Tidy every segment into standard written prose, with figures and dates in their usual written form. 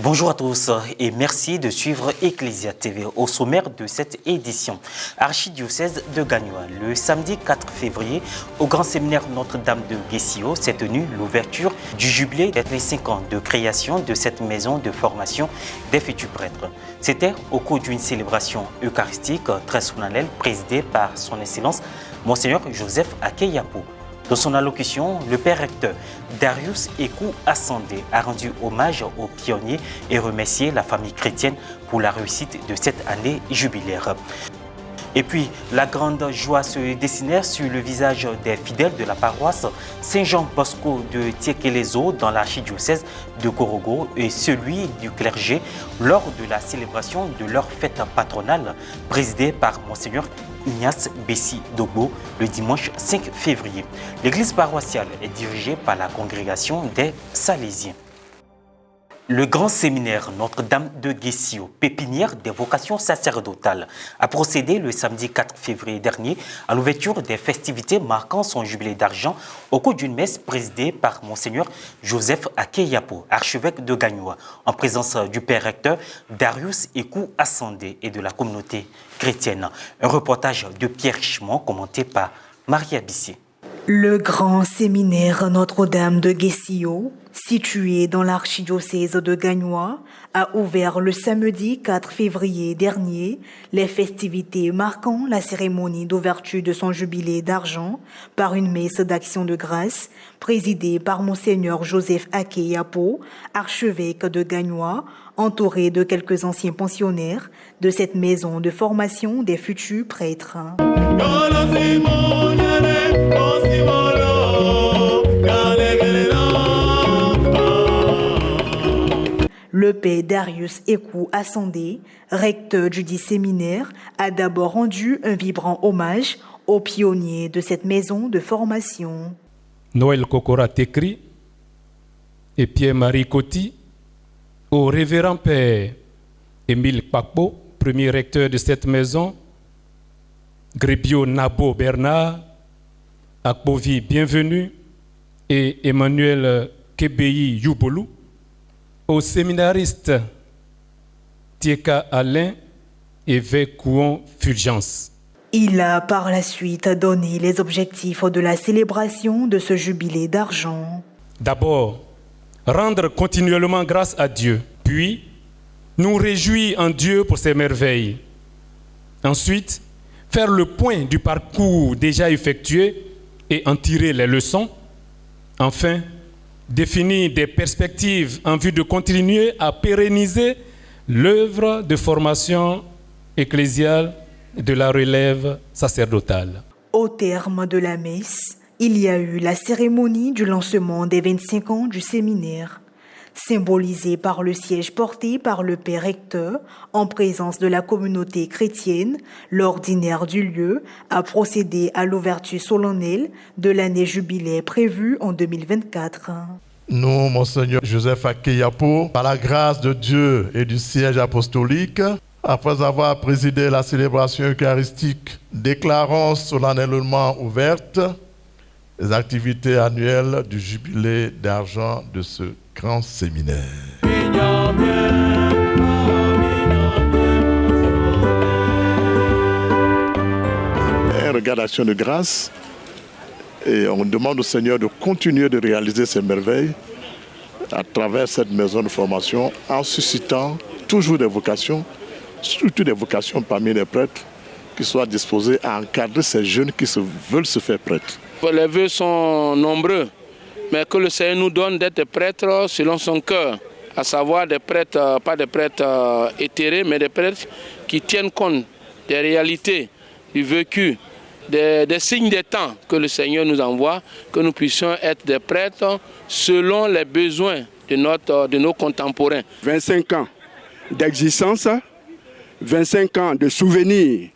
Bonjour à tous et merci de suivre Ecclesia TV. Au sommaire de cette édition, archidiocèse de Gagnoa, le samedi 4 février, au grand séminaire Notre-Dame de Guessio, s'est tenue l'ouverture du jubilé des 25 ans de création de cette maison de formation des futurs prêtres. C'était au cours d'une célébration eucharistique très solennelle présidée par son Excellence Monseigneur Joseph Akeyapo. Dans son allocution, le père recteur Darius Ekou Assandé a rendu hommage aux pionniers et remercié la famille chrétienne pour la réussite de cette année jubilaire. Et puis, la grande joie se dessinait sur le visage des fidèles de la paroisse Saint-Jean-Bosco de Tiekelezo dans l'archidiocèse de Gorogo et celui du clergé lors de la célébration de leur fête patronale présidée par Monseigneur Ignace Bessi Dogbo le dimanche 5 février. L'église paroissiale est dirigée par la congrégation des Salésiens. Le grand séminaire Notre-Dame de Guessio, pépinière des vocations sacerdotales, a procédé le samedi 4 février dernier à l'ouverture des festivités marquant son jubilé d'argent au cours d'une messe présidée par Monseigneur Joseph Akeyapo, archevêque de Gagnoa, en présence du père recteur Darius Ekou Assandé et de la communauté chrétienne. Un reportage de Pierre Richemont commenté par Maria Bissier. Le grand séminaire Notre-Dame de Guessio, situé dans l'archidiocèse de Gagnoa, a ouvert le samedi 4 février dernier les festivités marquant la cérémonie d'ouverture de son jubilé d'argent par une messe d'action de grâce présidée par Monseigneur Joseph Akeyapo, archevêque de Gagnoa, entouré de quelques anciens pensionnaires de cette maison de formation des futurs prêtres. Le père Darius Ekou Assandé, recteur du dit séminaire, a d'abord rendu un vibrant hommage aux pionniers de cette maison de formation. Noël Kokora Tekri et Pierre-Marie Coty, au révérend père Émile Kpakpo, premier recteur de cette maison, Grébio Nabo Bernard, Akbovi Bienvenue et Emmanuel Kebeyi Youbolu, aux séminaristes Tieka Alain et Vekouon Fulgence. Il a par la suite donné les objectifs de la célébration de ce jubilé d'argent. D'abord, rendre continuellement grâce à Dieu, puis nous réjouir en Dieu pour ses merveilles. Ensuite, faire le point du parcours déjà effectué et en tirer les leçons. Enfin, définir des perspectives en vue de continuer à pérenniser l'œuvre de formation ecclésiale de la relève sacerdotale. Au terme de la messe, il y a eu la cérémonie du lancement des 25 ans du séminaire, symbolisée par le siège porté par le père recteur en présence de la communauté chrétienne. L'ordinaire du lieu a procédé à l'ouverture solennelle de l'année jubilaire prévue en 2024. Nous, Monseigneur Joseph Akeyapo, par la grâce de Dieu et du siège apostolique, après avoir présidé la célébration eucharistique, déclarons solennellement ouvertes les activités annuelles du jubilé d'argent de ce grand séminaire. Un regard d'action de grâce et on demande au Seigneur de continuer de réaliser ces merveilles à travers cette maison de formation en suscitant toujours des vocations, surtout des vocations parmi les prêtres qui soient disposés à encadrer ces jeunes qui veulent se faire prêtres. Les vœux sont nombreux, mais que le Seigneur nous donne d'être prêtres selon son cœur, à savoir des prêtres, pas des prêtres éthérés, mais des prêtres qui tiennent compte des réalités, du vécu, des signes des temps que le Seigneur nous envoie, que nous puissions être des prêtres selon les besoins de nos contemporains. 25 ans d'existence, 25 ans de souvenirs.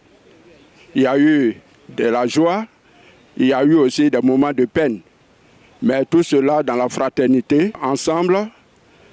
Il y a eu de la joie, il y a eu aussi des moments de peine. Mais tout cela dans la fraternité, ensemble,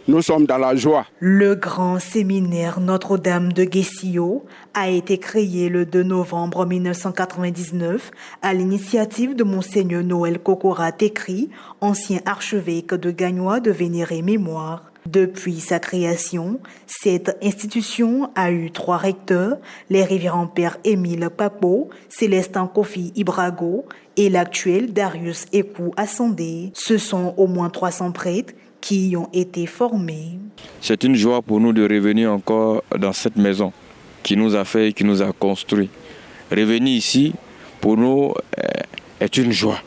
nous sommes dans la joie. Le grand séminaire Notre-Dame de Guessio a été créé le 2 novembre 1999 à l'initiative de Monseigneur Noël Kokora Tekri, ancien archevêque de Gagnoa de vénérée mémoire. Depuis sa création, cette institution a eu 3 recteurs, les révérends pères Émile Papo, Célestin Kofi Ibrago et l'actuel Darius Ekou Assandé. Ce sont au moins 300 prêtres qui y ont été formés. C'est une joie pour nous de revenir encore dans cette maison qui nous a fait et qui nous a construit. Revenir ici, pour nous, est une joie.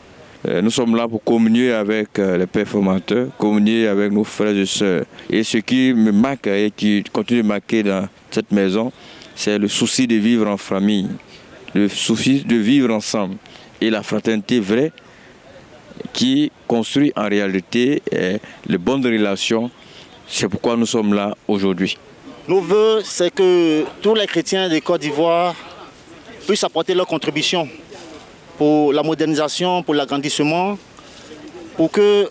Nous sommes là pour communier avec les pères formateurs, communier avec nos frères et sœurs. Et ce qui me marque et qui continue de marquer dans cette maison, c'est le souci de vivre en famille, le souci de vivre ensemble et la fraternité vraie qui construit en réalité les bonnes relations. C'est pourquoi nous sommes là aujourd'hui. Nos voeux, c'est que tous les chrétiens de Côte d'Ivoire puissent apporter leur contribution pour la modernisation, pour l'agrandissement, pour que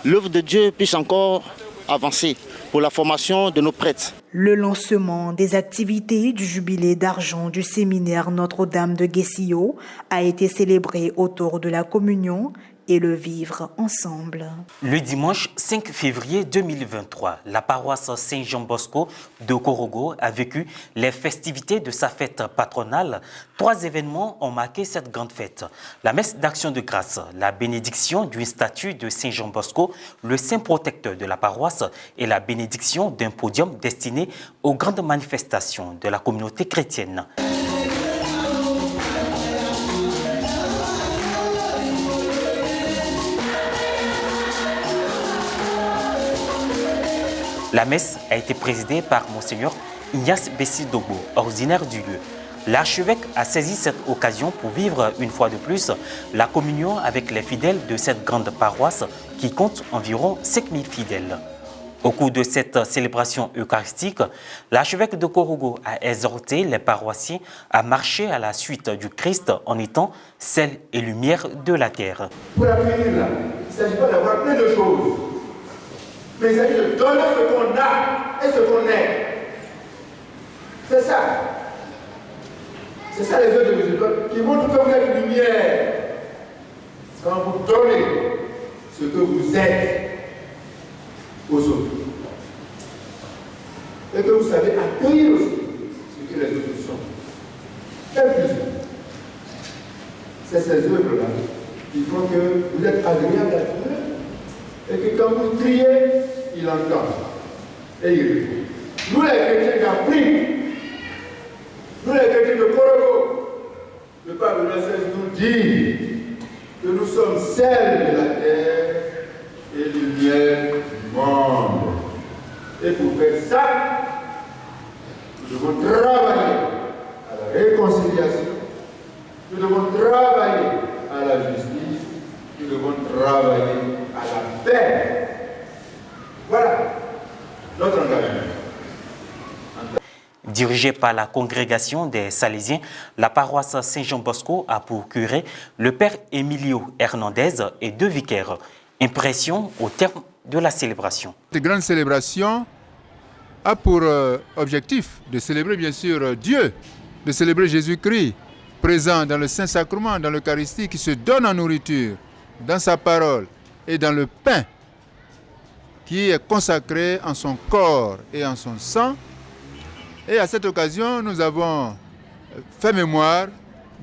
l'œuvre de Dieu puisse encore avancer, pour la formation de nos prêtres. Le lancement des activités du jubilé d'argent du séminaire Notre-Dame de Guesio a été célébré autour de la communion et le vivre ensemble. Le dimanche 5 février 2023, la paroisse Saint-Jean-Bosco de Korogo a vécu les festivités de sa fête patronale. 3 événements ont marqué cette grande fête. La messe d'action de grâce, la bénédiction d'une statue de Saint-Jean-Bosco, le saint protecteur de la paroisse, et la bénédiction d'un podium destiné aux grandes manifestations de la communauté chrétienne. La messe a été présidée par Monseigneur Ignace Bessi-Dogbo, ordinaire du lieu. L'archevêque a saisi cette occasion pour vivre une fois de plus la communion avec les fidèles de cette grande paroisse qui compte environ 5000 fidèles. Au cours de cette célébration eucharistique, l'archevêque de Korogo a exhorté les paroissiens à marcher à la suite du Christ en étant sel et lumière de la terre. Pour accueillir là, il ne s'agit pas d'avoir plein de choses. Mais il s'agit de donner ce qu'on a et ce qu'on est. C'est ça. C'est ça les œuvres de miséricorde qui montrent que vous êtes lumière. Quand vous donnez ce que vous êtes aux autres. Et que vous savez accueillir aussi ce que les autres sont. Et plus, c'est ces œuvres-là qui font que vous êtes agréable à Dieu. Et que quand vous criez, il entend. Et il répond. Nous les chrétiens d'Afrique, nous les chrétiens de Korogo, le pape Benoît XVI nous dit que nous sommes sel de la terre et lumière du monde. Et pour faire ça, nous devons travailler à la réconciliation, nous devons travailler à la justice, nous devons travailler à la paix. Voilà notre engagement. Dirigée par la congrégation des Salésiens, la paroisse Saint-Jean-Bosco a pour curé le père Emilio Hernandez et 2 vicaires. Impression au terme de la célébration. Cette grande célébration a pour objectif de célébrer bien sûr Dieu, de célébrer Jésus-Christ, présent dans le Saint-Sacrement, dans l'Eucharistie, qui se donne en nourriture, dans sa parole et dans le pain, qui est consacré en son corps et en son sang. Et à cette occasion, nous avons fait mémoire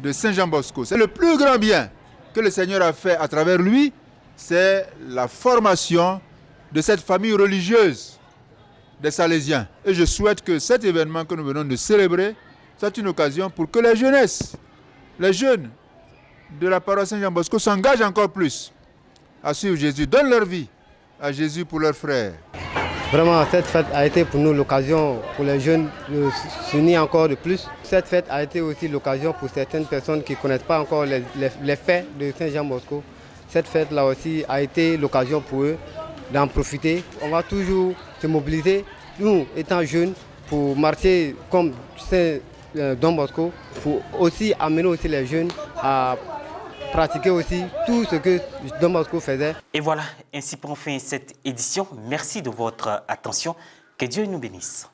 de Saint Jean-Bosco. C'est le plus grand bien que le Seigneur a fait à travers lui, c'est la formation de cette famille religieuse des Salésiens. Et je souhaite que cet événement que nous venons de célébrer soit une occasion pour que les jeunesses, les jeunes de la paroisse Saint Jean-Bosco s'engagent encore plus à suivre Jésus, donnent leur vie à Jésus pour leurs frères. Vraiment, cette fête a été pour nous l'occasion pour les jeunes de s'unir encore de plus. Cette fête a été aussi l'occasion pour certaines personnes qui ne connaissent pas encore les faits de Saint Jean-Bosco. Cette fête-là aussi a été l'occasion pour eux d'en profiter. On va toujours se mobiliser, nous étant jeunes, pour marcher comme Saint Don Bosco, pour aussi amener aussi les jeunes à pratiquer aussi tout ce que Don Bosco faisait. Et voilà, ainsi prend fin cette édition. Merci de votre attention. Que Dieu nous bénisse.